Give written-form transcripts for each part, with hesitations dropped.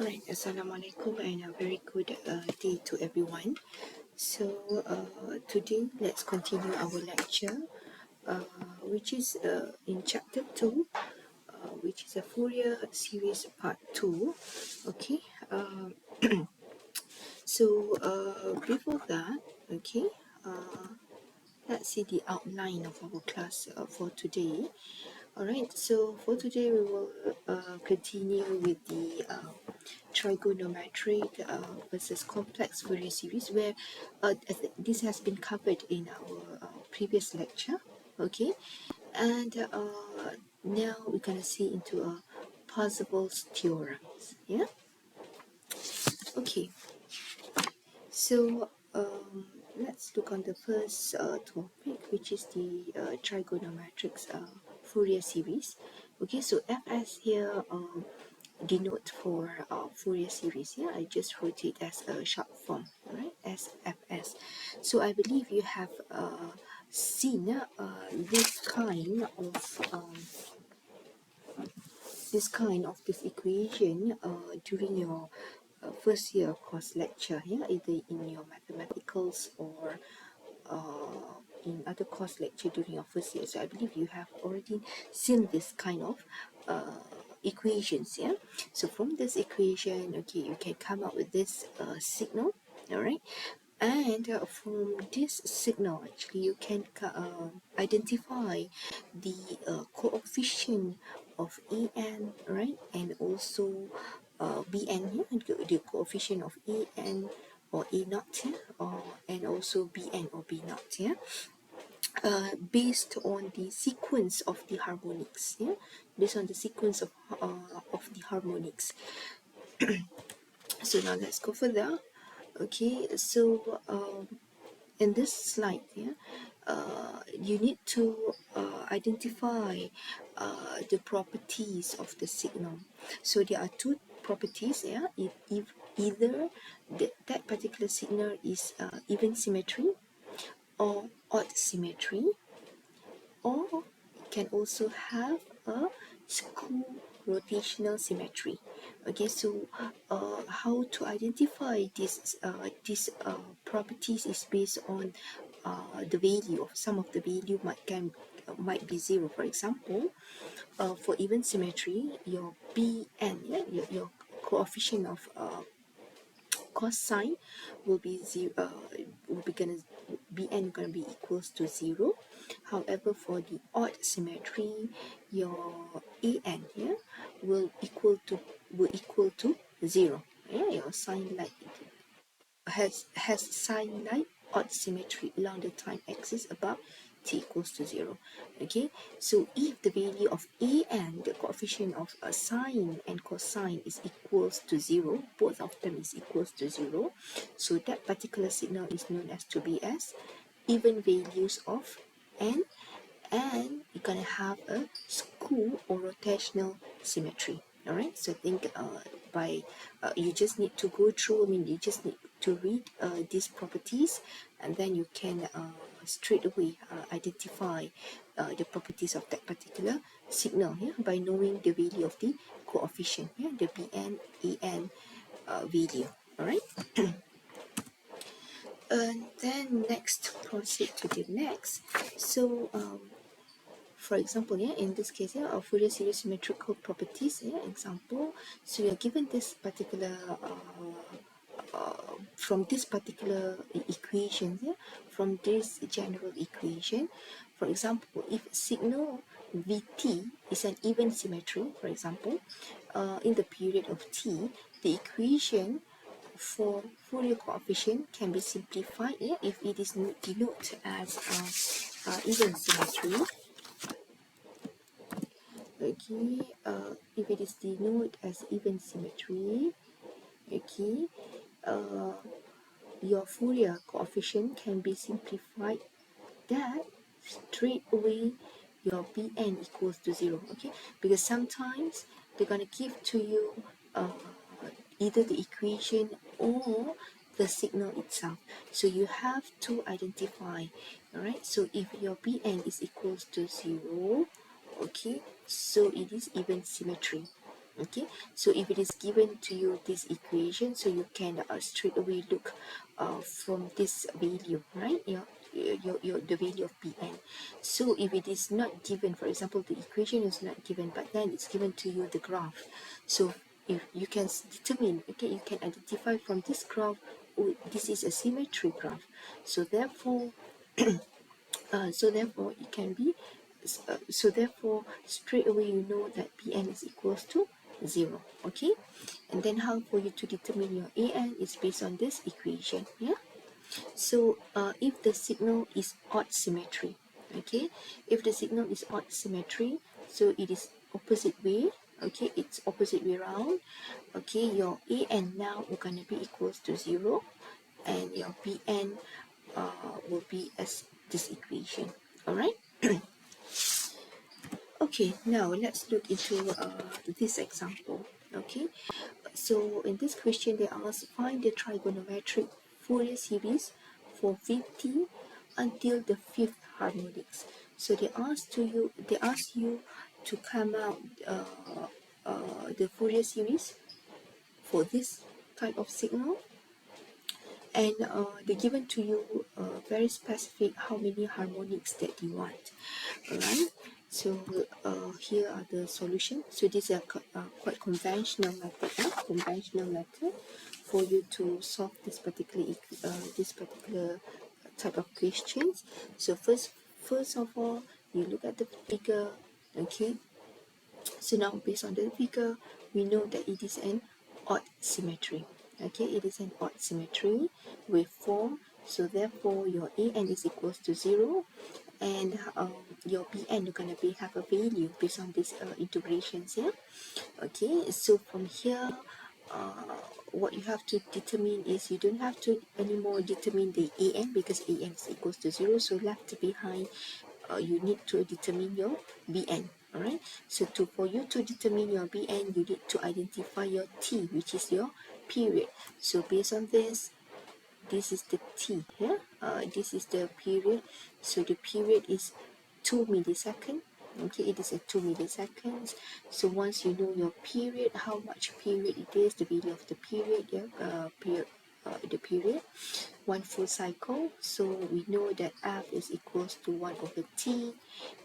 Alright, Assalamualaikum and a very good day to everyone. So today let's continue our lecture, which is in chapter 2, which is a Fourier series part 2. Okay, so before that, okay, let's see the outline of our class for today. Alright, so for today we will continue with the trigonometric versus complex Fourier series, where this has been covered in our previous lecture. Okay, and now we're going to see into Parseval's theorems. Yeah, okay, so let's look on the first topic, which is the trigonometric Fourier series. Okay, so Fs here denote for Fourier series. Yeah, I just wrote it as a short form, right, as Fs. So I believe you have seen this kind of this equation during your first year course lecture, yeah, either in your mathematicals or in other course lecture during your first year. So I believe you have already seen this kind of equations. Yeah, so from this equation, okay, you can come up with this signal. All right, and from this signal, actually, you can identify the coefficient of an, right, and also bn, yeah, the coefficient of an or a naught, yeah, and also bn or b naught, yeah, based on the sequence of the harmonics, yeah, based on the sequence of the harmonics. So now let's go further. Okay, so in this slide, yeah, you need to identify the properties of the signal. So there are two properties, yeah. If either that particular signal is even symmetry or odd symmetry, or it can also have a skew rotational symmetry. Okay, so how to identify these properties is based on the value of some of the value might be zero. For example, for even symmetry, your bn, yeah, your coefficient of cosine will be zero. Bn gonna be equals to 0. However, for the odd symmetry, your an, yeah, will equal to 0. Yeah, your sine like has sine like odd symmetry along the time axis above t equals to 0. Okay, so if the value of an, the coefficient of sine and cosine, is equals to 0, both of them is equals to 0, so that particular signal is known as to be as even values of n, and you're gonna have a skew or rotational symmetry. All right, so I think by you just need to go through, I mean, you just need to read these properties, and then you can straight away identify the properties of that particular signal, yeah, by knowing the value of the coefficient, yeah, the bn an value. All right. And then next, proceed to the next. So for example, yeah, in this case, yeah, our Fourier series symmetrical properties, yeah, example. So you're given this particular from this particular equation, yeah, from this general equation. For example, if signal Vt is an even symmetry, for example, in the period of t, the equation for Fourier coefficient can be simplified, yeah, if it is denoted as even symmetry. Okay, if it is denoted as even symmetry, okay, your Fourier coefficient can be simplified that straight away your Bn equals to 0. Okay, because sometimes they're gonna give to you either the equation or the signal itself, so you have to identify. All right, so if your Bn is equals to 0, okay, so it is even symmetry. Okay, so if it is given to you this equation, so you can straight away look from this value, right? The value of Pn. So if it is not given, for example, the equation is not given, but then it's given to you the graph. So if you can determine, okay, you can identify from this graph, oh, this is a symmetry graph. So therefore, it can be, so therefore straight away you know that Pn is equals to 0. Okay, and then how for you to determine your An is based on this equation. Yeah, so if the signal is odd symmetry, okay, if the signal is odd symmetry, so it is opposite way, okay, it's opposite way round, okay, your An now are going to be equals to 0, and your Pn will be as this equation. All right. Okay, now let's look into this example. Okay, so in this question they ask, find the trigonometric Fourier series for Vt until the fifth harmonics. So they ask you to come out the Fourier series for this type of signal, and they given to you very specific how many harmonics that you want. Alright, so here are the solutions. So these are quite conventional method for you to solve this particular type of questions. So first of all, you look at the figure. Okay, so now based on the figure, we know that it is an odd symmetry. Okay, it is an odd symmetry waveform. So therefore, your An is equals to 0, and your Bn you're gonna have a value based on these integrations here. Okay, so from here, what you have to determine is you don't have to anymore determine the An because An is equals to 0. So left behind, you need to determine your Bn. Alright, so for you to determine your Bn, you need to identify your T, which is your period. So based on this is the T here. This is the period. So the period is 2 milliseconds. Okay, it is a 2 milliseconds. So once you know your period, how much period it is, the value of the period, yeah, the period, one full cycle. So we know that F is equals to 1 over T,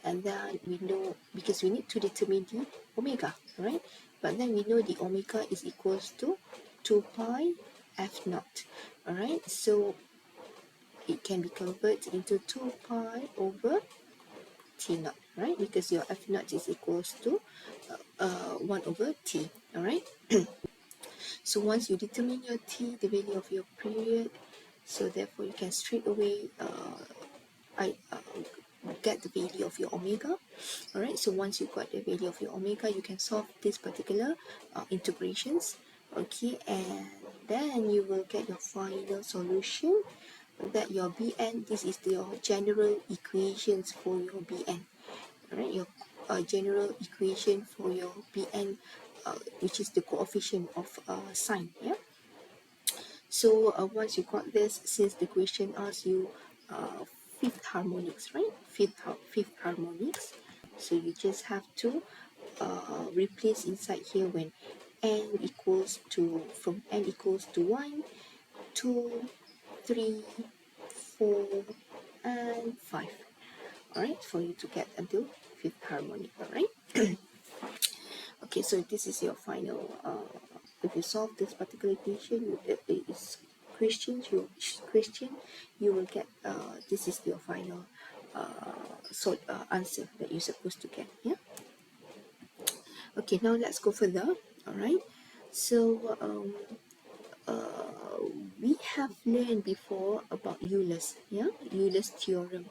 and then we know, because we need to determine the omega, right? But then we know the omega is equals to 2 pi F naught. Alright, so it can be converted into 2 pi over T naught, right? Because your F naught is equals to 1 over T, alright? So once you determine your T, the value of your period, so therefore you can straight away get the value of your omega. Alright, so once you got the value of your omega, you can solve this particular integrations. Okay, and then you will get your final solution, that your Bn, this is your general equations for your Bn. Alright, your general equation for your Bn, which is the coefficient of sine. Yeah. So once you got this, since the question asks you fifth harmonics, right? Fifth harmonics. So you just have to replace inside here when n equals to, from n equals to 1, 2, 3, 4, and 5. Alright, for you to get until fifth harmonic. Alright. Okay, so this is your final. If you solve this particular equation, is question, you will get this is your final answer that you're supposed to get. Yeah. Okay, now let's go further. All right. So we have learned before about Euler's, yeah, Euler's theorem,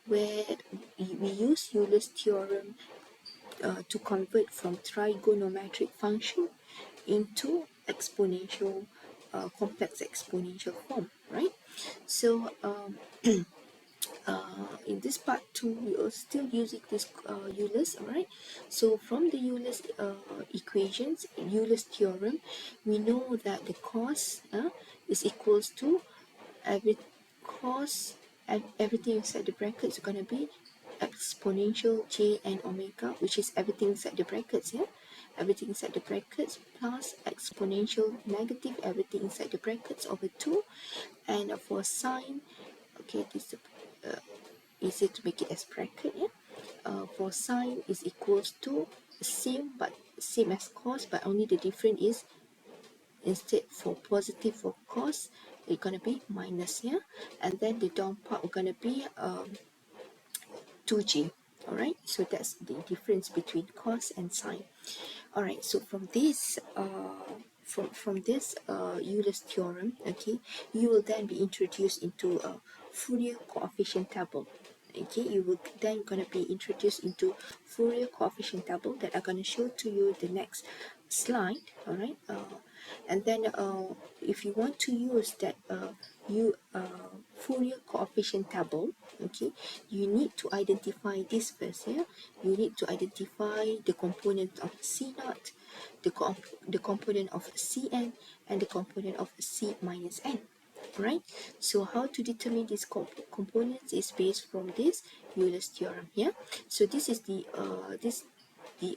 where we use Euler's theorem to convert from trigonometric function into exponential, complex exponential form, right? So in this part 2, we are still using this Euler's, alright? So from the Euler's equations, Euler's theorem, we know that the cos is equals to cos, and everything inside the brackets is going to be exponential j and omega, which is everything inside the brackets, yeah? everything inside the brackets, plus exponential negative, everything inside the brackets over 2. And for sine, okay, this easy to make it as bracket, yeah. For sine is equals to same as cos, but only the difference is instead for positive for cos, it's gonna be minus here, and then the down part are gonna be 2g. All right, so that's the difference between cos and sine. All right, so from this Euler's theorem, okay, you will then be introduced into a Fourier coefficient table. Okay, you will then gonna be introduced into Fourier coefficient table that I'm gonna show to you the next slide. All right, and then if you want to use that Fourier coefficient table, okay, you need to identify this first. Yeah, you need to identify the component of C naught, the component of Cn, and the component of C minus n. Right, so how to determine these components is based from this Euler's theorem here. So this is the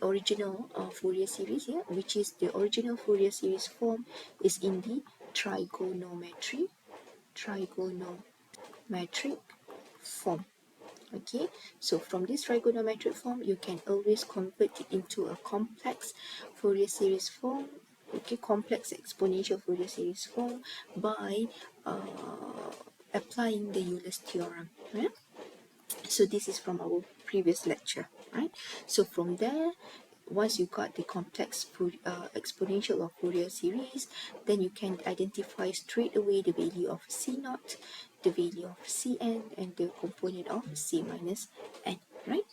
original Fourier series here, which is the original Fourier series form is in the trigonometric form. Okay, so from this trigonometric form, you can always convert it into a complex Fourier series form, okay, complex exponential Fourier series form by applying the Euler's theorem. Right? So this is from our previous lecture, right? So from there, once you got the complex exponential of Fourier series, then you can identify straight away the value of C naught, the value of Cn, and the component of C minus n, right?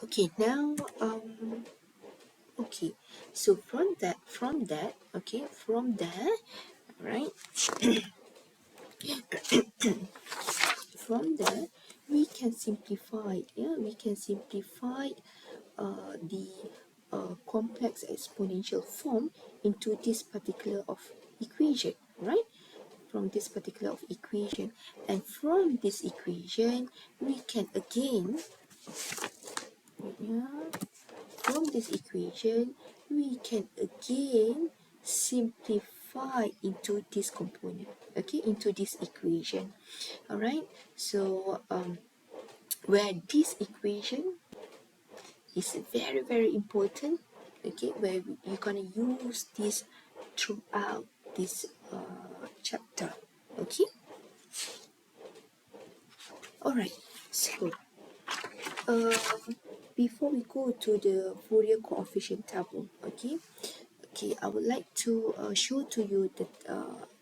Okay, now, okay, so from that, right, from there, we can simplify, yeah, we can simplify the complex exponential form into this particular of equation, right? From this particular of equation, and from this equation, we can again, yeah, from this equation, we can again simplify into this component, okay, into this equation. All right, so where this equation is very, very important, okay, where you're gonna use this throughout this chapter, okay. All right, so before we go to the Fourier coefficient table, okay, I would like to show to you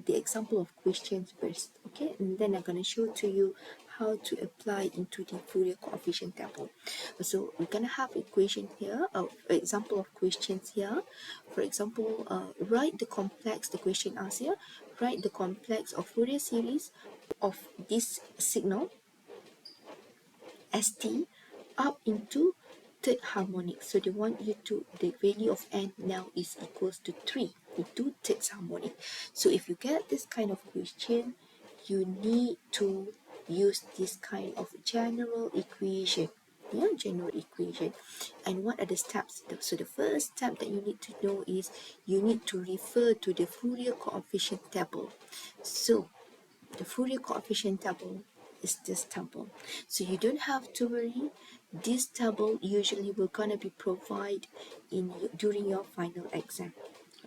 the example of questions first, okay, and then I'm going to show to you how to apply into the Fourier coefficient table. So we're going to have equation here, example of questions here. For example, write the complex, the question asks here, write the complex of Fourier series of this signal st up into third harmonic. So they want you to, the value of n now is equals to 3 into third harmonic. So if you get this kind of question, you need to use this kind of general equation. Yeah, general equation. And what are the steps? So the first step that you need to know is you need to refer to the Fourier coefficient table. So the Fourier coefficient table is this table. So you don't have to worry. This table usually will gonna be provided during your final exam.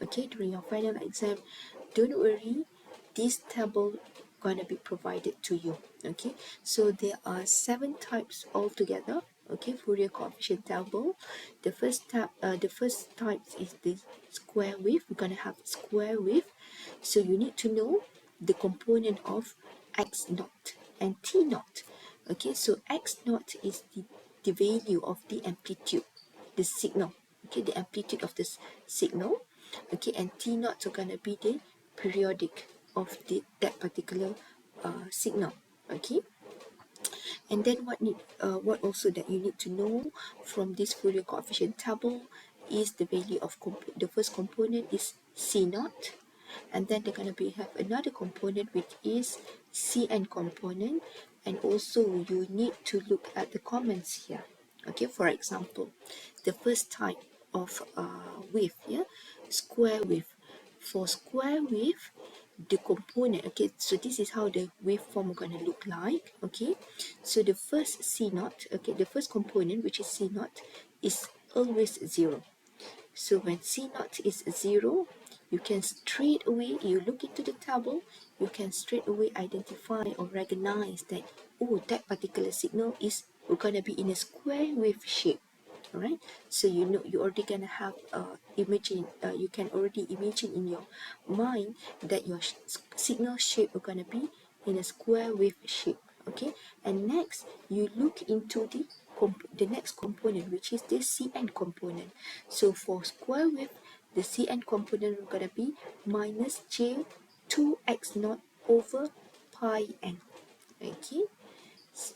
Okay, during your final exam, don't worry. This table gonna be provided to you. Okay, so there are 7 types altogether. Okay, Fourier coefficient table. The first type is the square wave. We're gonna have square wave. So you need to know the component of x naught and t naught. Okay, so x naught is the value of the amplitude, the signal. Okay, the amplitude of this signal. Okay, and t naught are gonna be the periodic of that particular signal. Okay, and then what also that you need to know from this Fourier coefficient table is the value of the first component is C naught, and then they're going to have another component which is Cn component, and also you need to look at the comments here. Okay, for example, the first type, of wave, yeah, square wave. For square wave, the component, okay, so this is how the waveform gonna look like, okay. So the first C naught, okay, the first component, which is C naught, is always 0. So when C naught is 0, you can straight away, you look into the table, you can straight away identify or recognize that, oh, that particular signal is going to be in a square wave shape. All right, so you know you already gonna have you can already imagine in your mind that your signal shape are gonna be in a square wave shape. Okay, and next you look into the next component, which is the Cn component. So for square wave, the Cn component are gonna be minus j 2x naught over pi n. Okay,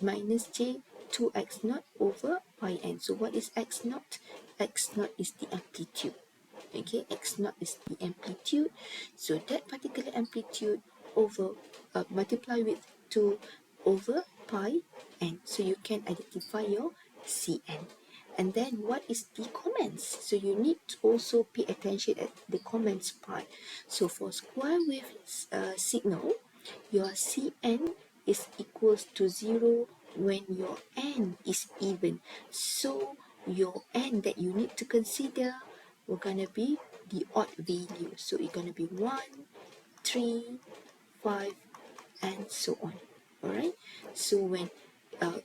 minus j 2x naught over pi n. So what is x naught? X naught is the amplitude. Okay, x naught is the amplitude. So that particular amplitude over multiply with 2 over pi n. So you can identify your Cn. And then what is the comments? So you need to also pay attention at the comments part. So for square wave signal, your Cn is equals to 0 when your n is even. So your n that you need to consider will gonna be the odd value. So it's gonna be 1, 3, 5, and so on. Alright. So when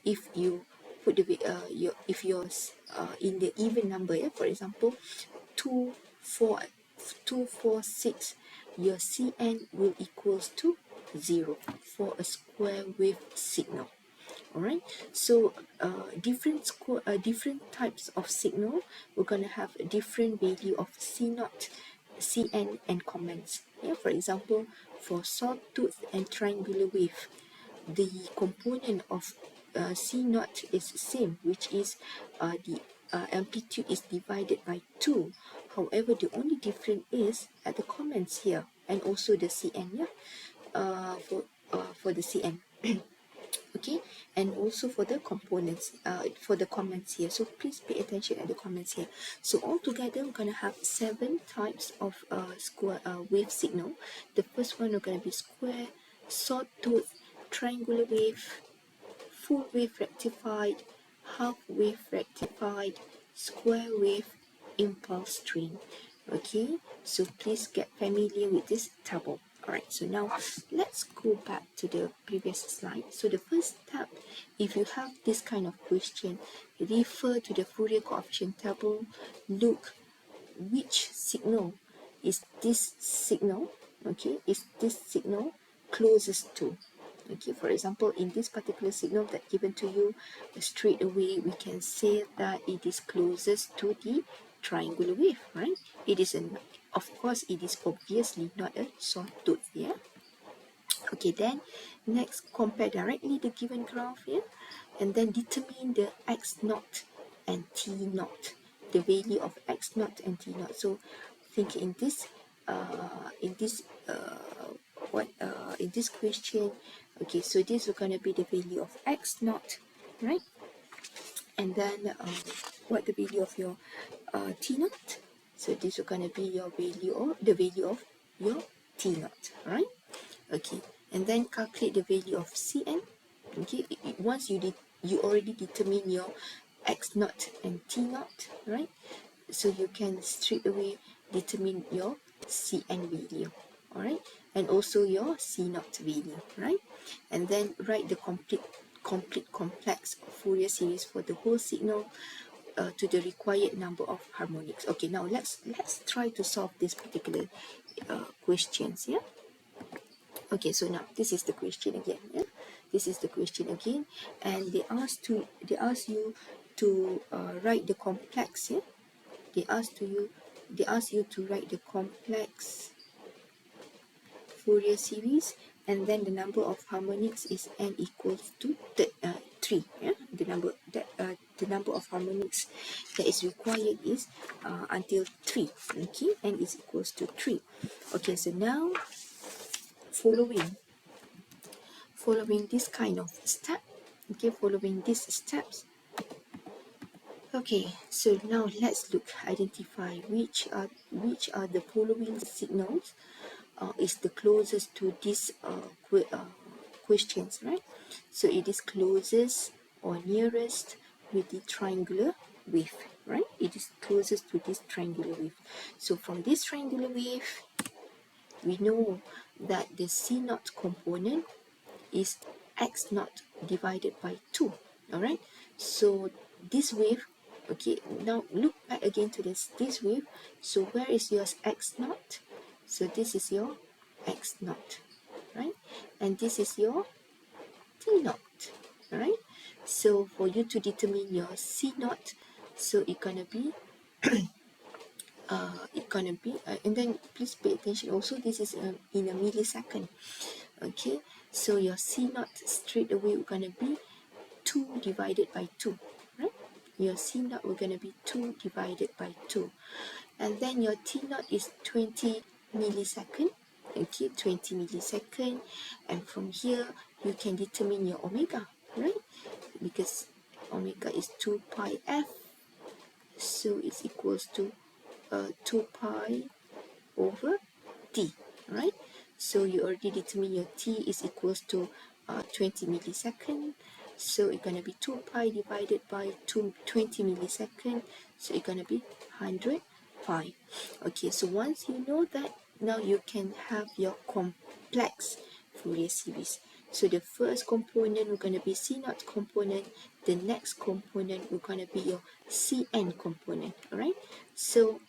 if you put if you're in the even number, yeah, for example 2, 4, 2, 4, 6, your Cn will equals to 0 for a square wave signal. Alright, so different types of signal, we're gonna have a different value of C naught, Cn, and comments. Yeah, for example, for sawtooth and triangular wave, the component of C naught is same, which is the amplitude is divided by 2. However, the only difference is at the comments here and also the Cn, yeah, for the Cn. Okay, and also for the components, for the comments here. So please pay attention at the comments here. So altogether, we're gonna have 7 types of square wave signal. The first one are gonna be square, sawtooth, triangular wave, full wave rectified, half wave rectified, square wave, impulse train. Okay, so please get familiar with this table. Alright, so now let's go back to the previous slide. So the first step, if you have this kind of question, refer to the Fourier coefficient table. Look which signal is this signal, okay, is this signal closest to. Okay, for example, in this particular signal that given to you, straight away we can say that it is closest to the triangular wave, right? It is of course, it is obviously not a sawtooth, yeah. Okay, then next compare directly the given graph here, and then determine the x naught and t naught, the value of x naught and t naught. So think in this in this question, okay, so this is going to be the value of x naught, right? And then what the value of your t naught? So this is going to be your value, or the value of your t naught, right? Okay, and then calculate the value of Cn. Okay, once you already determine your x naught and t naught, right? So you can straight away determine your Cn value, all right, and also your C naught value, right? And then write the complete complex Fourier series for the whole signal to the required number of harmonics. Okay, now let's try to solve this particular questions. Yeah. Okay, so now this is the question again. Yeah? This is the question again, and they ask you to write the complex. Yeah, they ask you to write the complex Fourier series, and then the number of harmonics is n equals to 3. Yeah, the number of harmonics that is required is until 3. Okay, n is equals to 3. Okay, so now following this kind of step, okay, following these steps, Okay, so now let's identify which are the following signals is the closest to these questions, right? So it is closest or nearest with the triangular wave, right? It is closest to this triangular wave. So from this triangular wave, we know that the C naught component is x naught divided by 2, all right? So this wave, okay, now look back again to this wave. So where is your x naught? So this is your x naught, right? And this is your t naught, all right? So for you to determine your c naught, so and then please pay attention also, this is in a millisecond. Okay, so your c naught straight away we're gonna be 2 divided by 2, right? Your c naught we're gonna be 2 divided by 2, and then your t naught is 20 millisecond. Okay, 20 millisecond, and from here you can determine your omega, right? Because omega is 2 pi f, so it's equals to 2 pi over t, right? So you already determine your t is equals to 20 millisecond. So it's going to be 2 pi divided by 20 millisecond. So it's going to be 100 pi. Okay, so once you know that, now you can have your complex Fourier series. So the first component we're going to be C naught component. The next component we're going to be your Cn component. All right. So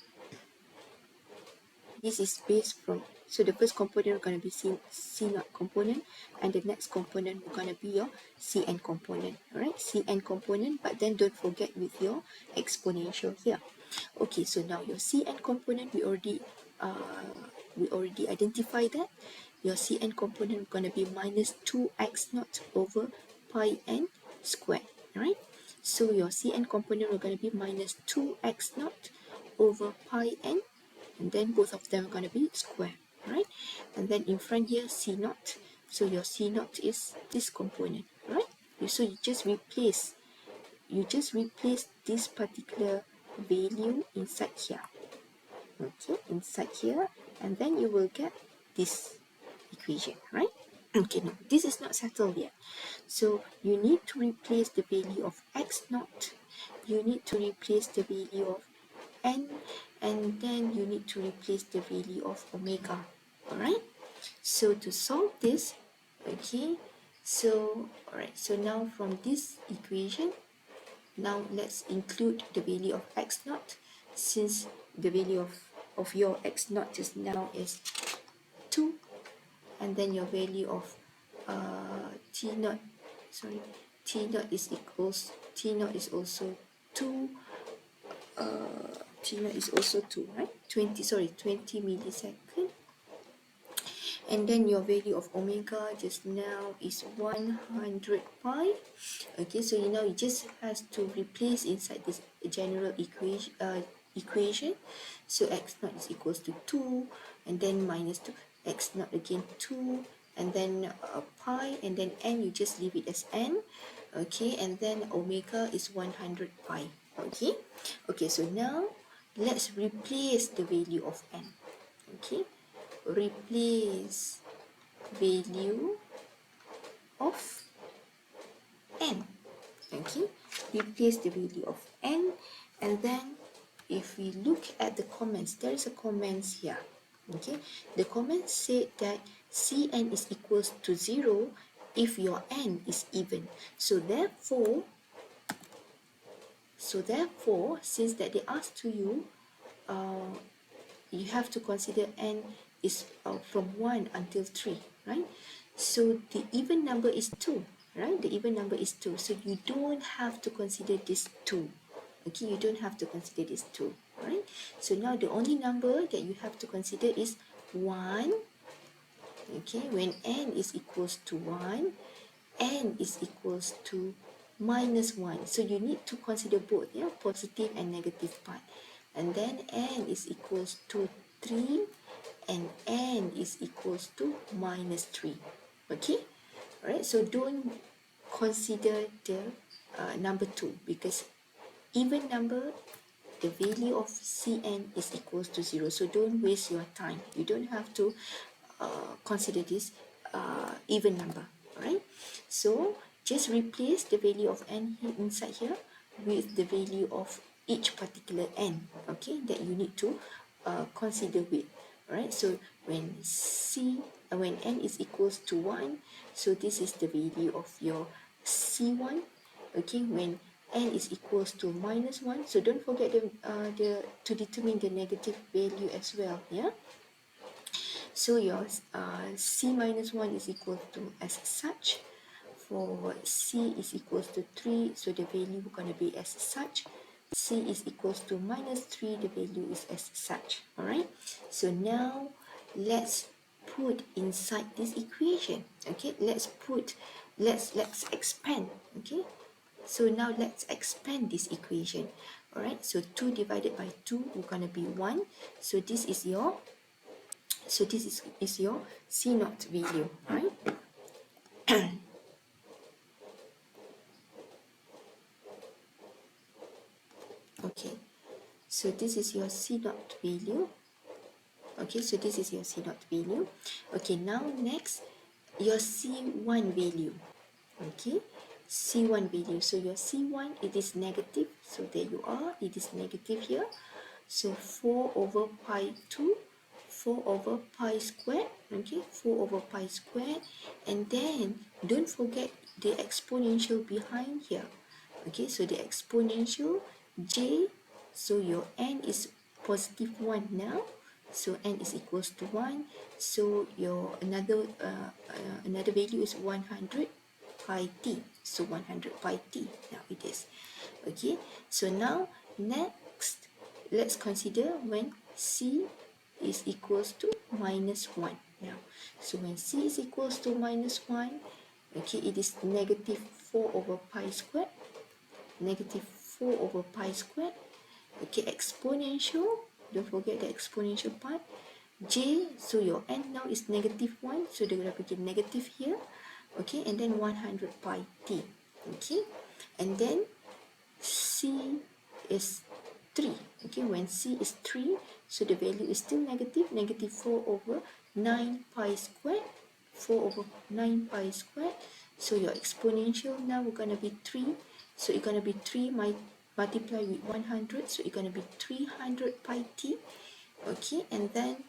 this is based from, so the first component are going to be C naught component, and the next component are going to be your Cn component, all right? Cn component, but then don't forget with your exponential here. Okay, so now your Cn component, we already identified that. Your Cn component is going to be minus 2x naught over pi n squared, right? So your Cn component are going to be minus 2x naught over pi n, and then both of them are going to be square, right? And then in front here, C naught. So your C naught is this component, right? So you just replace this particular value inside here, okay, inside here, and then you will get this equation, right? Okay, now this is not settled yet. So you need to replace the value of x naught, you need to replace the value of n, and then you need to replace the value of omega, all right? So to solve this, okay, so all right, so now from this equation, now let's include the value of x naught, since the value of your x naught just now is 2, and then your value of t naught, sorry, t naught is also 2, t naught is also 2, right? 20 millisecond, and then your value of omega just now is 100 pi. Okay, so you just has to replace inside this general equation. So x naught is equals to 2, and then minus 2, x naught again 2, and then pi, and then n, you just leave it as n. Okay, and then omega is 100 pi. Okay, so now let's replace the value of n. Okay, replace value of n. Okay, replace the value of n, and then if we look at the comments, there is a comments here. Okay, the comments said that Cn is equals to 0 if your n is even. So therefore, since that they asked to you, you have to consider n is from 1 until 3, right? So the even number is 2, right? The even number is 2, so you don't have to consider this 2. Okay, you don't have to consider this 2, right? So now the only number that you have to consider is 1. Okay, when n is equals to 1, n is equals to minus 1. So you need to consider both, yeah, positive and negative part. And then n is equals to 3, and n is equals to minus 3. Okay, all right, so don't consider the number 2, because even number, the value of Cn is equals to 0. So don't waste your time. You don't have to consider this even number. Alright. So just replace the value of n inside here with the value of each particular n. Okay, that you need to consider with. Alright. So when when n is equals to 1, so this is the value of your C1. Okay, when n is equals to -1, so don't forget the to determine the negative value as well. Yeah, so your c minus 1 is equal to as such. For c is equals to 3, so the value going to be as such. C is equals to -3, the value is as such. All right, so now let's put inside this equation. Okay, let's expand. Okay, so now let's expand this equation. All right, so 2 divided by 2 we're going to be 1. So this is your C naught value, right? Okay, so this is your C naught value. Okay, so this is your C naught value. Okay, now next, your C1 value. Okay, C1 value. So your C1, it is negative. So there you are, it is negative here. So 4 over pi 2, 4 over pi squared. Okay, 4 over pi squared. And then don't forget the exponential behind here. Okay, so the exponential j, so your n is positive 1 now. So n is equals to 1. So your another value is 100 pi t. So 100 pi t now it is. Okay, so now next let's consider when c is equals to -1 now. So when c is equals to -1, okay, it is negative 4 over pi squared. Negative 4 over pi squared. Okay, exponential, don't forget the exponential part. J, so your n now is negative 1, so they're going to put a negative here. Okay, and then 100 pi t. Okay, and then C is 3. Okay, when C is 3, so the value is still negative, negative 4 over 9 pi squared. 4 over 9 pi squared. So your exponential now we're going to be 3. So it's going to be 3 multiply with 100. So it's going to be 300 pi t. Okay, and then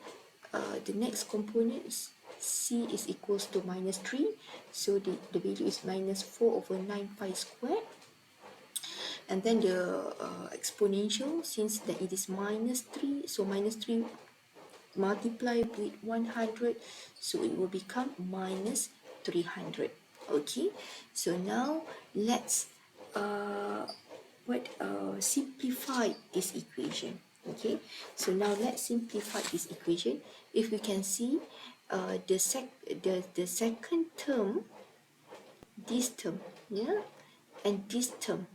the next component is C is equals to -3. So the value is -4 over 9 pi squared. And then the exponential, since that it is -3, so -3 multiply with 100, so it will become -300. Okay, so now let's simplify this equation. Okay, so now let's simplify this equation. If we can see the second term, this term, yeah, and this term,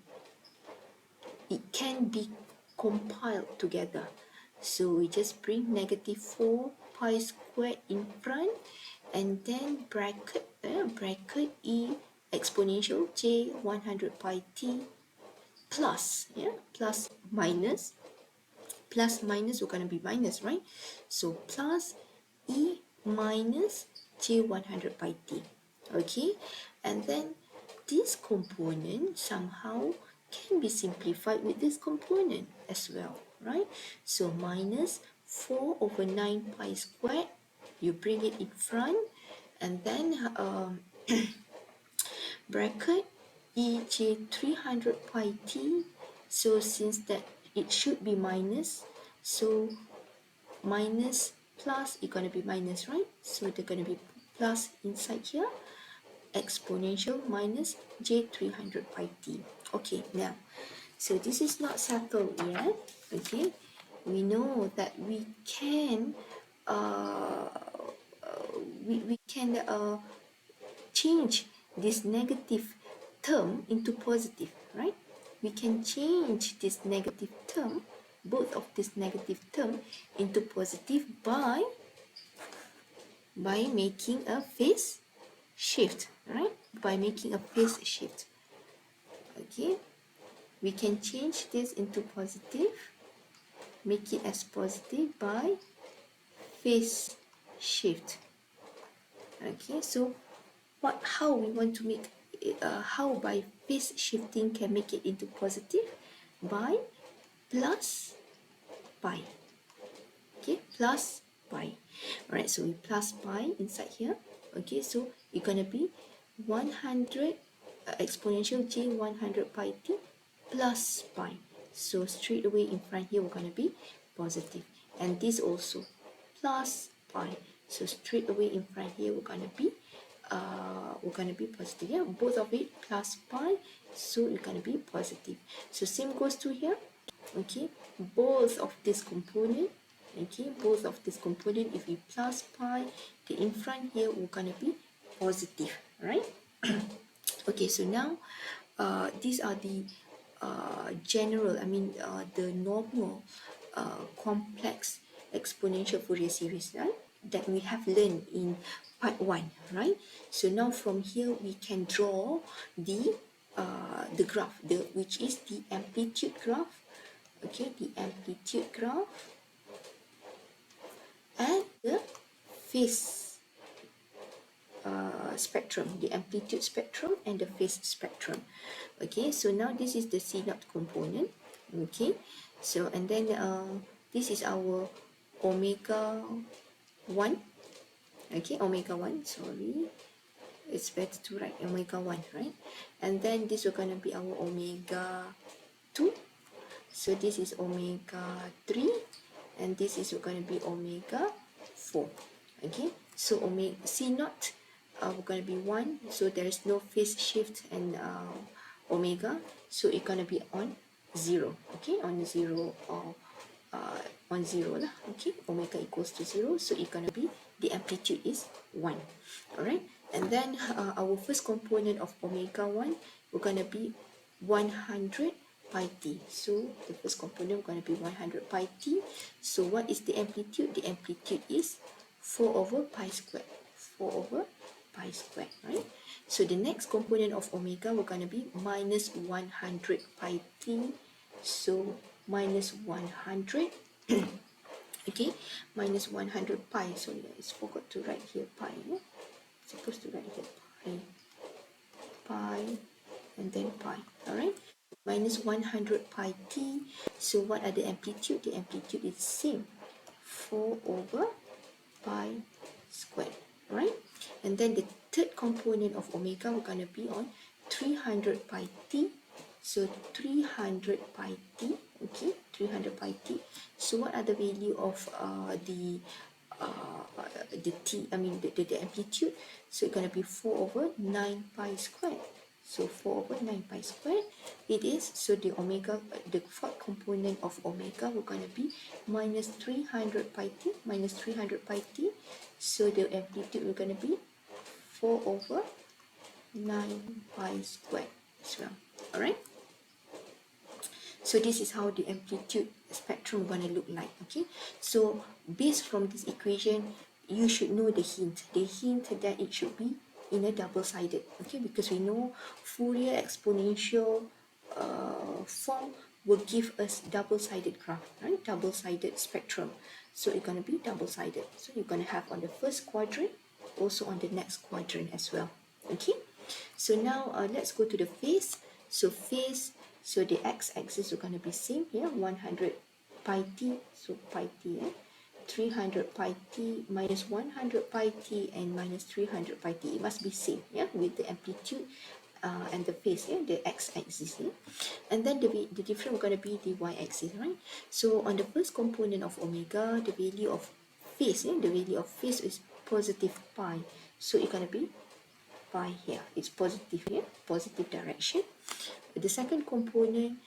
it can be compiled together. So we just bring negative 4 pi squared in front, and then bracket e exponential j 100 pi t plus, yeah, plus minus we're going to be minus, right? So plus e minus j 100 pi t. Okay, and then this component somehow can be simplified with this component as well, right? So minus 4 over 9 pi squared, you bring it in front, and then bracket ej 300 pi t. So since that it should be minus, so minus plus is going to be minus, right? So they're going to be plus inside here, exponential minus j 300 pi t. Okay, now, so this is not settled yet. Okay, we know that we can change this negative term into positive, right? We can change this negative term, both of this negative term, into positive by making a phase shift, right? By making a phase shift. Okay, we can change this into positive, make it as positive by phase shift. Okay, so how we want to make how by phase shifting can make it into positive? By plus pi. Okay, plus pi. Alright, so we plus pi inside here. Okay, so it's gonna be 100 exponential j 100 pi t plus pi. So straight away in front here we're gonna be positive, and this also plus pi. So straight away in front here we're gonna be positive. Yeah, both of it plus pi, so it's gonna be positive. So same goes to here. Okay, both of this component, okay, both of this component, if we plus pi, the in front here we're gonna be positive, right? Okay, so now these are the general, the normal complex exponential Fourier series, right, that we have learned in part 1, right? So now from here we can draw the graph, which is the amplitude graph. Okay, the amplitude graph and the phase spectrum, the amplitude spectrum and the phase spectrum. Okay, so now this is the C naught component. Okay, so and then this is our omega 1. Okay, omega 1, sorry, it's better to write omega 1, right? And then this is going to be our omega 2. So this is omega 3, and this is going to be omega 4. Okay, so omega C naught we're going to be 1, so there is no phase shift and omega, so it's going to be on 0. Okay, on 0 or on 0 lah. Okay, omega equals to 0, so it's going to be, the amplitude is 1. Alright, and then our first component of omega 1 we're going to be 100 pi t. So the first component we're going to be 100 pi t. So what is the amplitude? The amplitude is 4 over pi squared. 4 over pi squared, right? So the next component of omega we're going to be minus 100 pi t. So minus 100 okay, minus 100 pi. Sorry, I forgot to write here pi. Yeah? Supposed to write here pi, and then pi. Alright, minus 100 pi t. So what are the amplitude? The amplitude is same, 4 over pi squared, right? And then the third component of omega we're going to be on 300 pi t. So 300 pi t, okay, 300 pi t. So what are the value of the t, the amplitude? So it's going to be 4 over 9 pi squared. So 4 over 9 pi squared it is. So the omega, the fourth component of omega we're going to be minus 300 pi t, minus 300 pi t. So the amplitude we're going to be 4 over 9 pi squared as well. Alright, so this is how the amplitude spectrum is going to look like. Okay, so based from this equation you should know the hint that it should be in a double-sided, okay, because we know Fourier exponential form will give us double-sided graph, right? Double-sided spectrum, so it's going to be double-sided. So you're going to have on the first quadrant, also on the next quadrant as well. Okay, so now let's go to the phase. So phase, so the x-axis are going to be same here, 100 pi t, so pi t, 300 pi t, minus 100 pi t, and minus 300 pi t. It must be same, yeah, with the amplitude and the phase, yeah, the x-axis, yeah. And then the difference are going to be the y-axis, right? So on the first component of omega, the value of phase, yeah, the value of phase is positive pi, so it's going to be pi here. It's positive here, positive direction. The second component,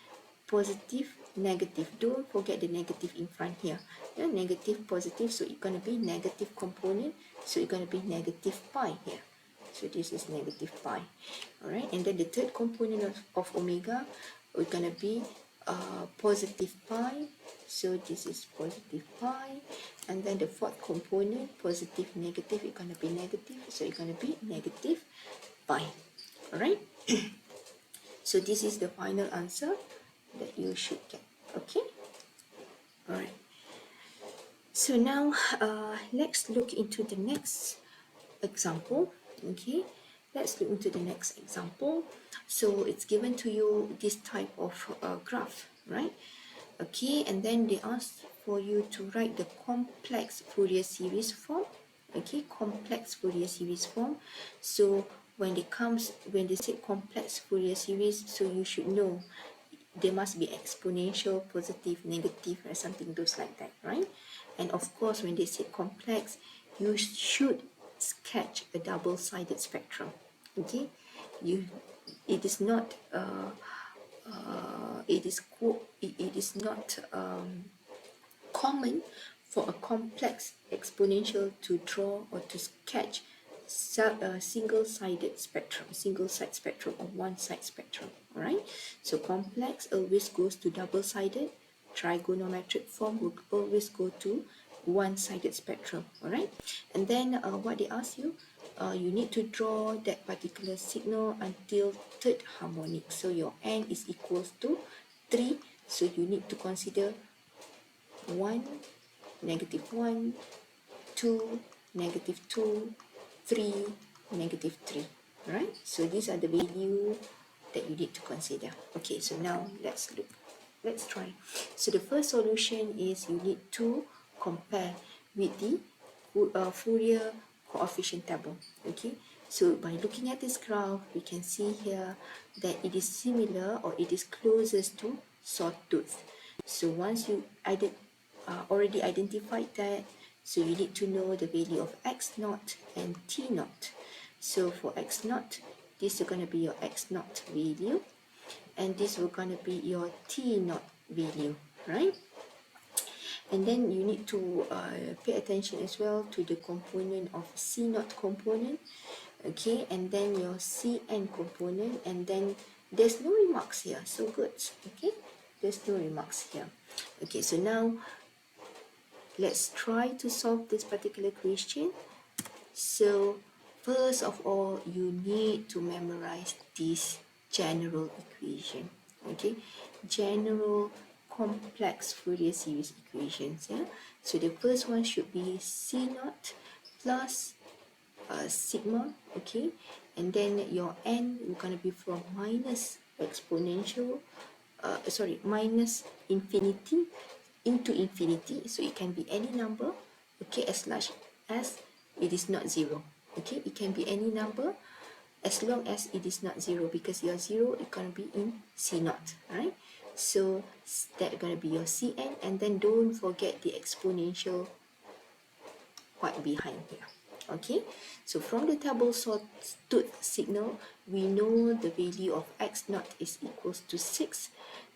positive, negative. Don't forget the negative in front here. Yeah, negative, positive, so it's going to be negative component, so it's going to be negative pi here. So this is negative pi. Alright, and then the third component of omega, we're going to be positive pi, so this is positive pi. And then the fourth component, positive, negative, it's going to be negative, so it's going to be negative pi. Alright, so this is the final answer. that you should get. Okay, all right. So now let's look into the next example. Okay, let's look into the next example. So it's given to you this type of graph, right? Okay, and then they ask for you to write the complex Fourier series form. Okay, complex Fourier series form. So when they say complex Fourier series, so you should know there must be exponential, positive, negative, or something those like that, right? And of course, when they say complex, you should sketch a double-sided spectrum. Okay, it is not it is not common for a complex exponential to draw or to sketch a single-sided spectrum, single-side spectrum or one-side spectrum. All right. So complex always goes to double-sided. Trigonometric form will always go to one-sided spectrum. All right. And then what they ask you, you need to draw that particular signal until third harmonic. So your n is equals to 3. So you need to consider 1, -1, 2, -2, 3, -3. Right? So these are the value that you need to consider. Okay, so now let's look. Let's try. So the first solution is you need to compare with the Fourier coefficient table. Okay, so by looking at this graph, we can see here that it is similar or it is closest to sawtooth. So once you already identified that, so you need to know the value of x naught and t naught. So for x naught, this is going to be your x naught value, and this will going to be your t naught value, right? And then you need to pay attention as well to the component of c naught component, okay, and then your cn component, and then there's no remarks here, so good. Okay, there's no remarks here. Okay, so now let's try to solve this particular question. So first of all, you need to memorize this general equation. Okay, general complex Fourier series equations. Yeah, so the first one should be c naught plus sigma. Okay, and then your n is going to be from minus exponential minus infinity into infinity, so it can be any number, okay, as large as it is not 0. Okay, it can be any number as long as it is not 0, because your 0 is going to be in c naught, right? So that's going to be your cn, and then don't forget the exponential part behind here. Okay, so from the table sawtooth signal, we know the value of x naught is equals to 6,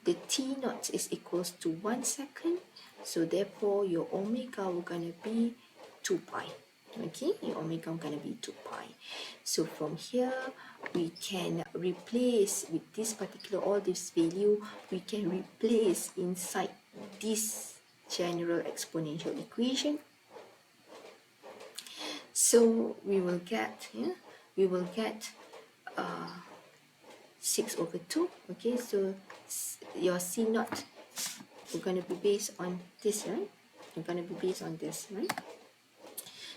the t naught is equals to 1 second, so therefore your omega will gonna be 2 pi. Okay, your omega is gonna be 2 pi. So from here we can replace with this particular, all this value we can replace inside this general exponential equation. So we will get 6/2. Okay, so your c naught is going to be based on this, right? You're going to be based on this, right?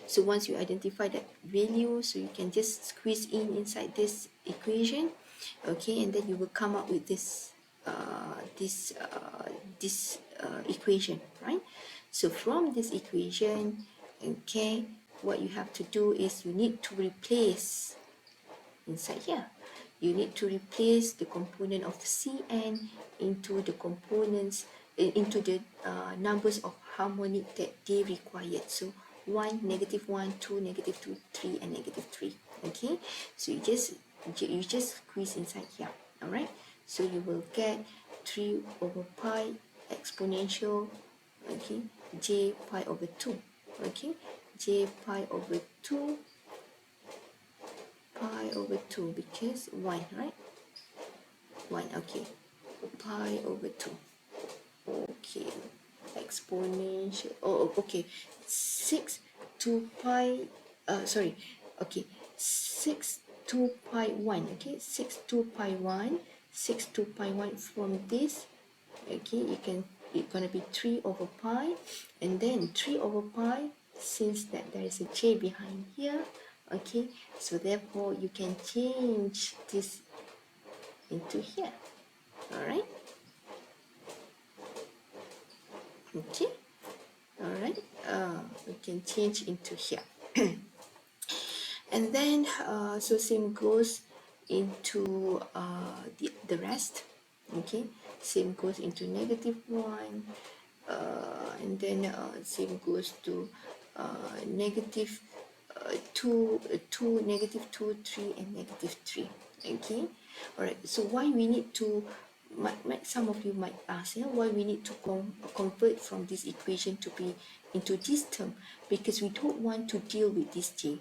So once you identify that value, so you can just squeeze inside this equation, okay, and then you will come up with this equation, right? So from this equation, okay, what you have to do is you need to replace inside here. You need to replace the component of Cn into the components, into the numbers of harmonic that they required. So 1, -1, 2, -2, 3, and -3. Okay, so you just squeeze inside here. All right, so you will get 3/pi exponential, okay, j pi over 2. Okay, j pi over 2 pi over 2, because 1, right? 1, okay. Pi over 2. Okay. Exponential. Oh, okay. 6 to pi. Sorry. Okay. 6 to pi 1. Okay. 6 to pi 1. 6 to pi 1 from this Okay, it's gonna be 3 over pi, and then 3 over pi, since that there is a j behind here, okay, so therefore you can change this into here. All right, okay, all right, we can change into here. And then so same goes into the rest. Okay, same goes into -1, and then same goes to negative 2, -2, 3, and -3. Okay, all right, so why we need to, some of you might ask, yeah, why we need to convert from this equation to be into this term, because we don't want to deal with this j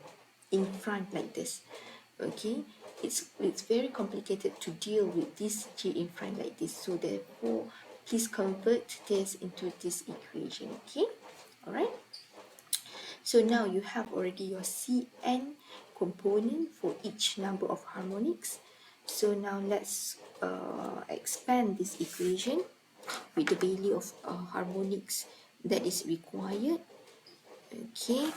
in front like this. Okay, it's very complicated to deal with this j in front like this, so therefore please convert this into this equation. Okay, all right, so now you have already your Cn component for each number of harmonics. So now let's expand this equation with the value of harmonics that is required. Okay,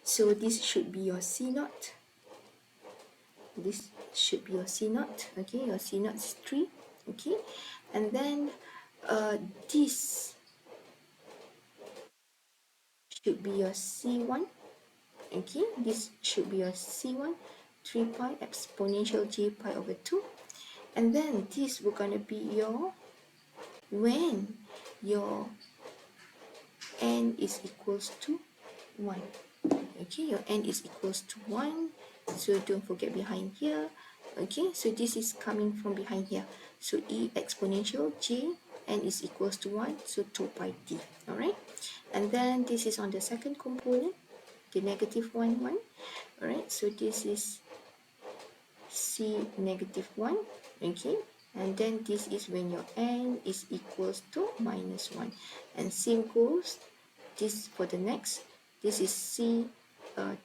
so this should be your C naught. This should be your C naught. Okay, your C naught is 3. Okay, and then this should be your C1. Okay, this should be your C1, 3 pi exponential j pi over 2. And then this will gonna be your, when your n is equals to 1. Okay, your n is equals to 1. So don't forget behind here. Okay, so this is coming from behind here. So e exponential j n is equals to 1. So 2 pi t. Alright, and then this is on the second component, the -1, 1. Alright, so this is C -1. Okay, and then this is when your n is equals to -1. And same goes this for the next. This is C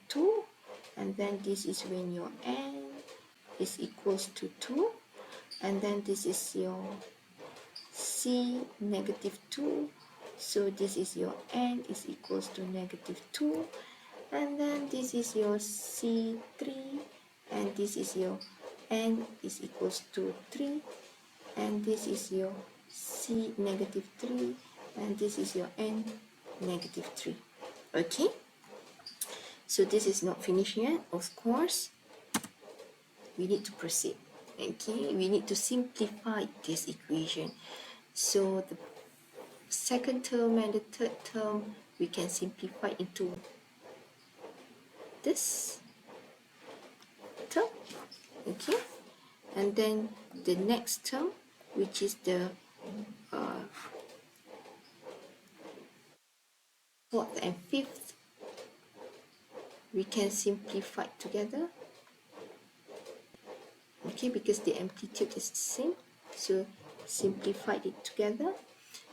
2, and then this is when your n is equals to 2, and then this is your C -2. So this is your n is equals to -2, and then this is your C3, and this is your n is equals to 3, and this is your C -3, and this is your n -3. Okay, so this is not finished yet. Of course, we need to proceed. Okay, we need to simplify this equation. So the second term and the third term we can simplify into this term. Okay, and then the next term, which is the fourth and fifth, we can simplify together. Okay, because the amplitude is the same, so simplify it together.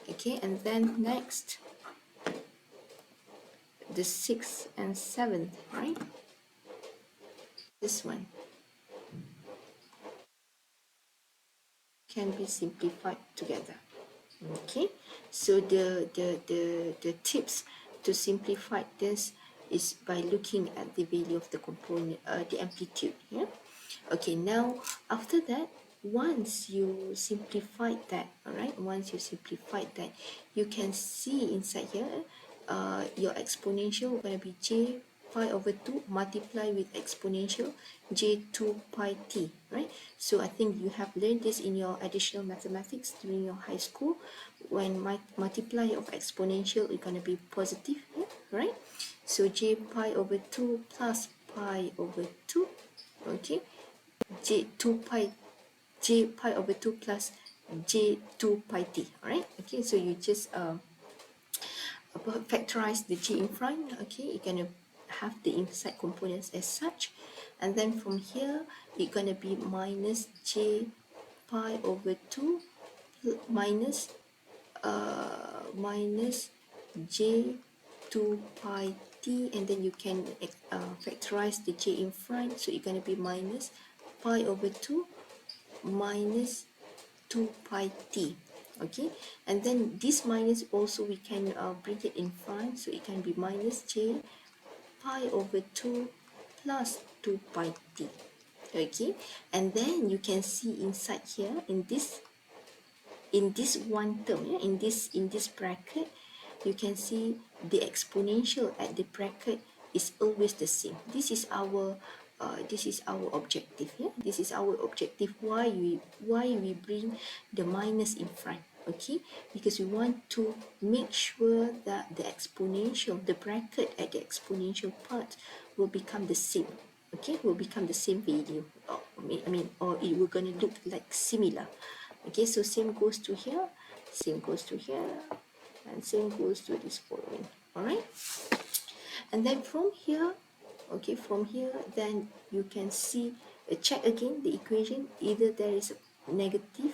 Okay, and then next, the sixth and seventh, right? This one can be simplified together. Okay, so the tips to simplify this is by looking at the value of the component, the amplitude. Yeah. Okay, now after that, once you simplify that, all right, once you simplify that, you can see inside here your exponential going to be j pi over 2 multiply with exponential j2 pi t, right? So I think you have learned this in your additional mathematics during your high school. When multiply of exponential is going to be positive here, right? So j pi over 2 plus pi over 2, okay, j pi over 2 plus j2 pi t. All right, okay, so you just factorize the j in front. Okay, you're gonna have the inside components as such, and then from here it's gonna be minus j pi over 2 minus minus j2 pi t, and then you can factorize the j in front, so it's going to be minus pi over 2 minus 2 pi t. Okay, and then this minus also we can bring it in front, so it can be minus j pi over 2 plus 2 pi t. Okay, and then you can see inside here in this one term, yeah, in this bracket, you can see the exponential at the bracket is always the same. This is our objective. Yeah, this is our objective. Why we bring the minus in front? Okay, because we want to make sure that the exponential, the bracket at the exponential part will become the same. Okay, will become the same value. Or it will gonna look like similar. Okay, so same goes to here, same goes to here, and same goes to this following. All right, and then from here, okay, from here then you can see, check again the equation, either there is a negative,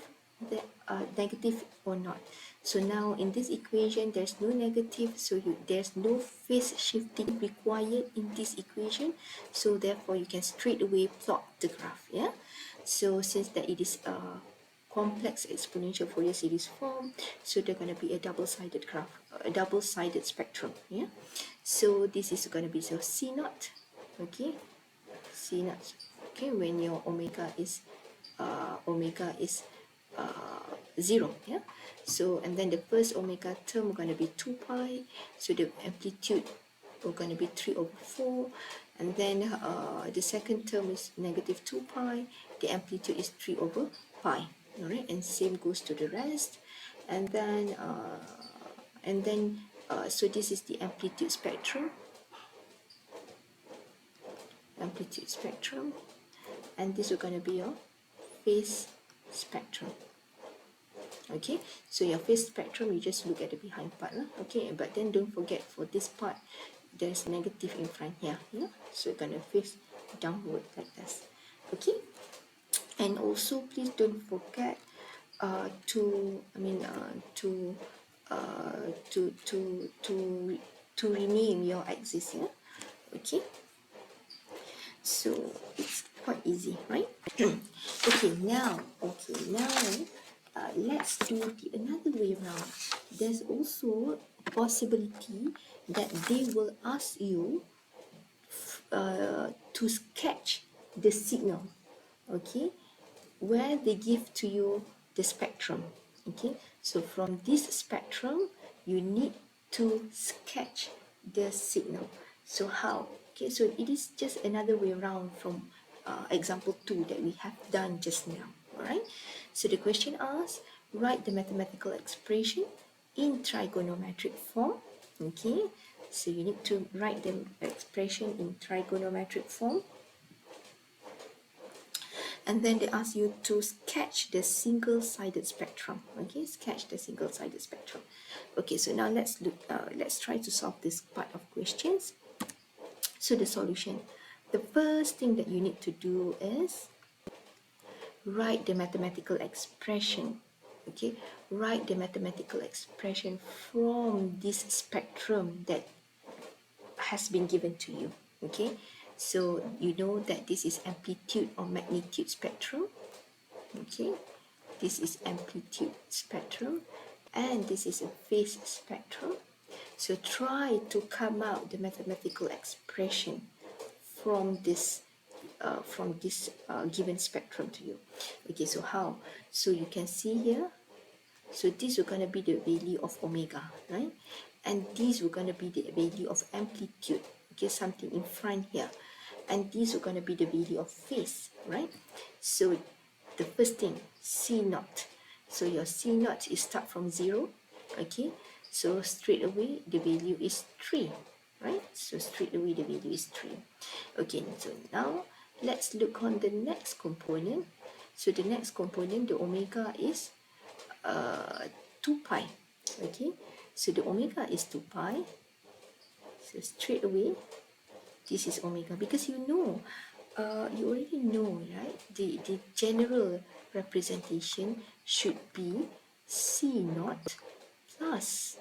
negative or not. So now in this equation there's no negative, so there's no phase shifting required in this equation, so therefore you can straight away plot the graph. Yeah, so since that it is a complex exponential Fourier series form, so they're going to be a double-sided graph, a double-sided spectrum. Yeah, so this is going to be so C naught. Okay, C naught. Okay, when your omega is uh, 0. Yeah, so and then the first omega term going to be 2 pi, so the amplitude we're going to be 3 over 4, and then the second term is negative 2 pi, the amplitude is 3 over pi. All right, and same goes to the rest. And then so this is the amplitude spectrum, and this is going to be your phase spectrum. Okay, so your phase spectrum, you just look at the behind part. Okay, but then don't forget, for this part there's negative in front here. Yeah, so you're going to face downward like this. Okay, and also please don't forget to rename your axis. Yeah, okay, so it's quite easy, right? Okay, now let's do another way around. There's also a possibility that they will ask you to sketch the signal, okay, where they give to you the spectrum. Okay, so from this spectrum you need to sketch the signal. So how? Okay, so it is just another way around from example 2 that we have done just now. All right, so the question asks, write the mathematical expression in trigonometric form. Okay, so you need to write the expression in trigonometric form, and then they ask you to sketch the single-sided spectrum. Okay, sketch the single-sided spectrum. Okay, so now let's try to solve this part of questions. So the solution, the first thing that you need to do is write the mathematical expression. Okay, write the mathematical expression from this spectrum that has been given to you. Okay, so you know that this is amplitude or magnitude spectrum. Okay, this is amplitude spectrum, and this is a phase spectrum. So try to come out the mathematical expression from this given spectrum to you. Okay, so how? So you can see here, so these are going to be the value of omega, right? And these are going to be the value of amplitude, okay, something in front here. And these are going to be the value of phase, right? So the first thing, C naught. So your C naught is start from 0, okay? So straight away the value is 3, right? So straight away the value is 3. Okay, so now let's look on the next component. So the next component, the omega is 2 pi. Okay, so the omega is 2 pi. So straight away this is omega, because you know, you already know, right? The general representation should be C naught plus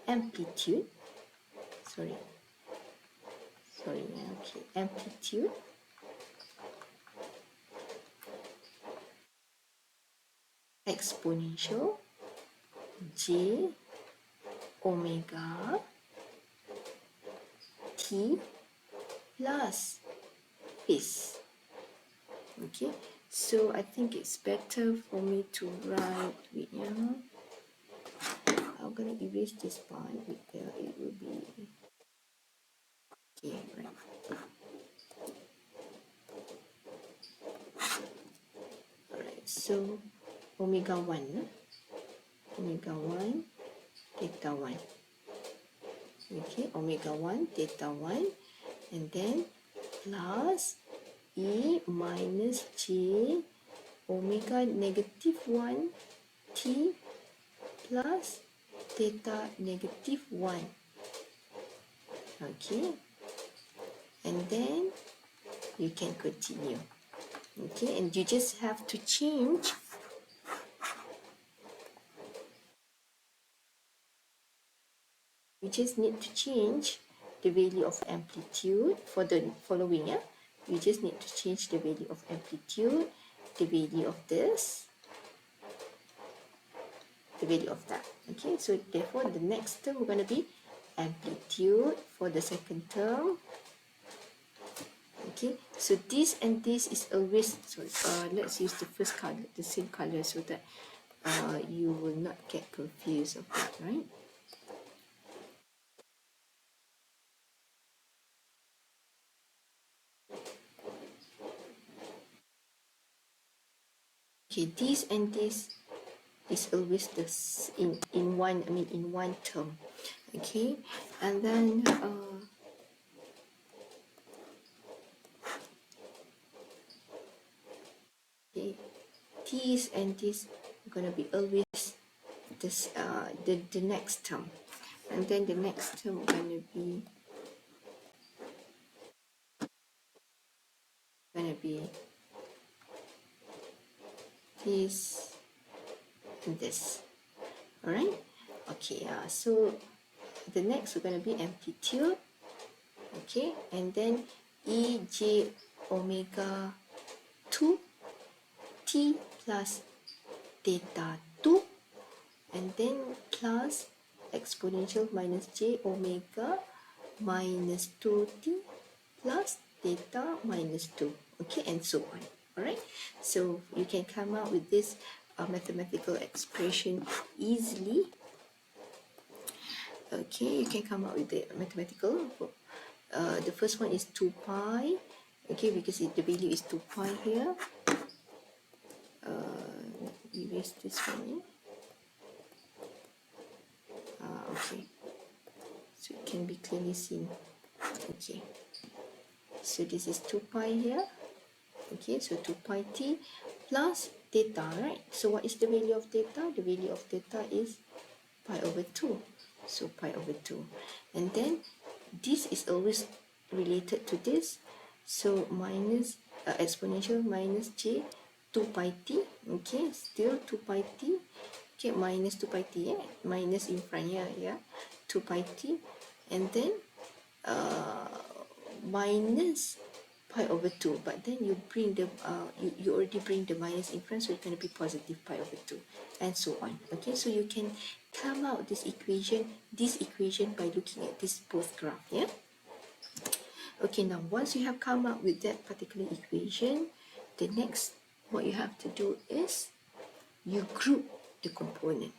amplitude, sorry, okay, amplitude exponential j omega t plus this. Okay, so I think it's better for me to write with, I'm gonna erase this part with it will be okay, right. Alright, so omega 1, omega 1 theta 1. Okay, omega 1 theta 1, and then plus e minus j omega negative 1 t plus theta negative 1. Okay, and then you can continue. Okay, and you just have to change, you just need to change the value of amplitude for the following. You just need to change the value of amplitude, the value of this, the value of that. Okay, so therefore the next term we're going to be amplitude for the second term. Okay, so this and this is always, so let's use the first color, the same color, so that you will not get confused of that, right? Okay, this and this is always this in one, I mean in one term. Okay, and then okay, this and this are gonna be always this the next term, and then the next term gonna be this and this. All right. Okay. So the next we're gonna be amplitude. Okay, and then e j omega 2 t plus theta 2, and then plus exponential minus j omega minus 2t plus theta minus 2. Okay, and so on. All right, so you can come out with this mathematical expression easily. Okay, you can come out with the mathematical. The first one is 2 pi. Okay, because the value is 2 pi here. Erase this for me. Okay, so it can be clearly seen. Okay, so this is 2 pi here. Okay, so 2 pi t plus theta, right? So what is the value of theta? The value of theta is pi over 2. So pi over 2. And then this is always related to this. So minus exponential minus j 2 pi t. Okay, still 2 pi t. Okay, minus 2 pi t, minus in front here, 2 pi t. And then minus pi over 2, but then you bring the you already bring the minus in front, so it's going to be positive pi over 2, and so on. Okay, so you can come out this equation by looking at this both graph. Okay, now once you have come up with that particular equation, the next what you have to do is you group the component.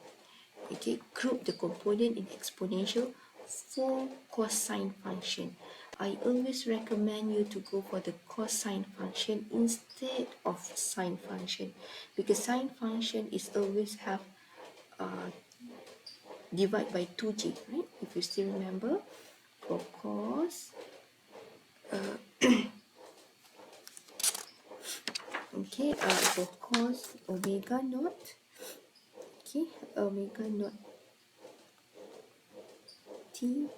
Okay, group the component in exponential for cosine function. I always recommend you to go for the cosine function instead of sine function, because sine function is always have divide by 2j, right? If you still remember, for cos okay, for cos omega naught, okay, omega naught t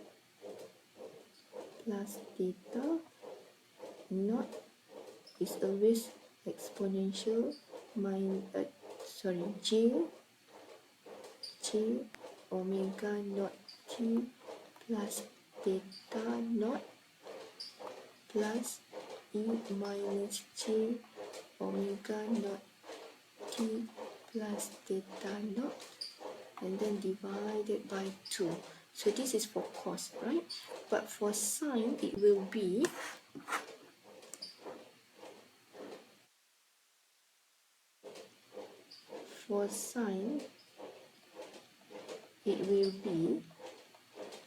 plus theta naught is always exponential j omega naught t plus theta naught plus e minus j omega naught t plus theta naught, and then divided by 2. So this is for cos, right? But for sine, it will be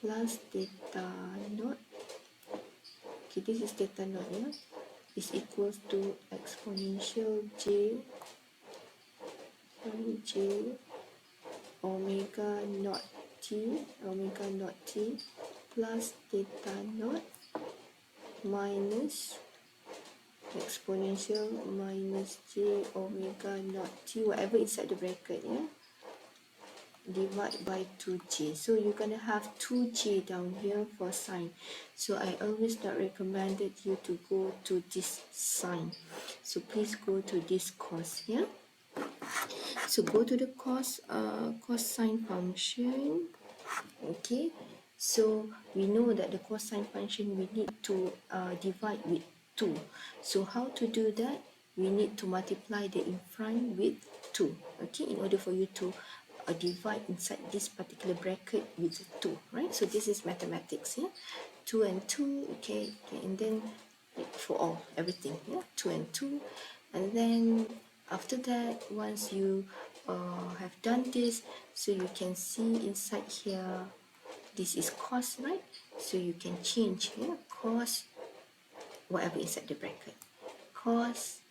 plus theta naught. Okay, this is theta naught, yeah, is equals to exponential j omega naught t plus theta naught minus exponential minus j omega naught t, whatever inside the bracket, yeah, divide by 2j. So you're gonna have 2j down here for sine. So I always not recommended you to go to this sine. So please go to this cos, yeah. So go to the cosine function. Okay, so we know that the cosine function we need to divide with 2. So how to do that? We need to multiply the in front with 2. Okay, in order for you to divide inside this particular bracket with 2, right? So this is mathematics, yeah. 2 and 2, okay, and then for all everything, yeah, 2 and 2, and then after that, once you have done this, so you can see inside here, this is cos, right? So you can change here, cos whatever inside the bracket, cos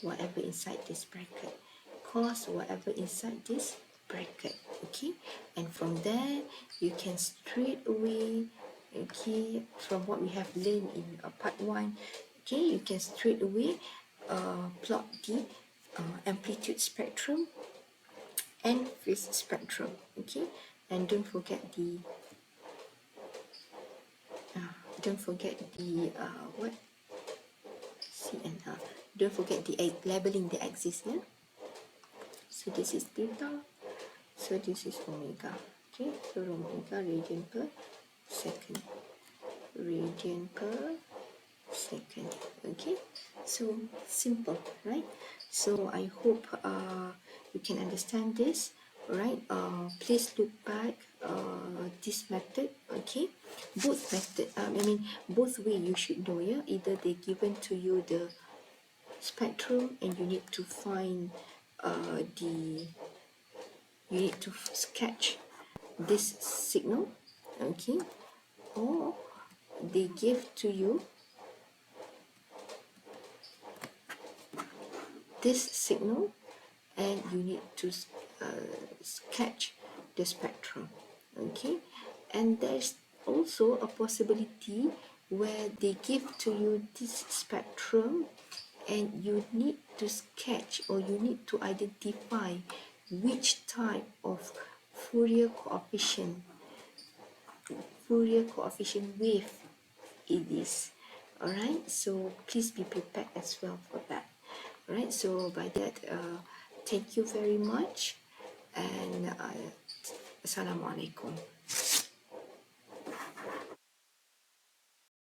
whatever inside this bracket, cos whatever inside this bracket, okay? And from there, you can straight away, okay, from what we have learned in part 1, okay, you can straight away plot the amplitude spectrum and phase spectrum, okay? And don't forget the what, C and R. Don't forget the labeling the axis, yeah. So this is theta, so this is omega, okay? So omega radian per second, okay? So simple, right? So I hope you can understand this, right? Please look back this method, okay? Both method, both way you should know, yeah. Either they given to you the spectrum and you need to find you need to sketch this signal, okay? Or they give to you this signal and you need to sketch the spectrum, okay? And there's also a possibility where they give to you this spectrum and you need to sketch, or you need to identify which type of Fourier coefficient wave it is. Alright, so please be prepared as well for that. Alright, so by that, thank you very much, and Assalamualaikum.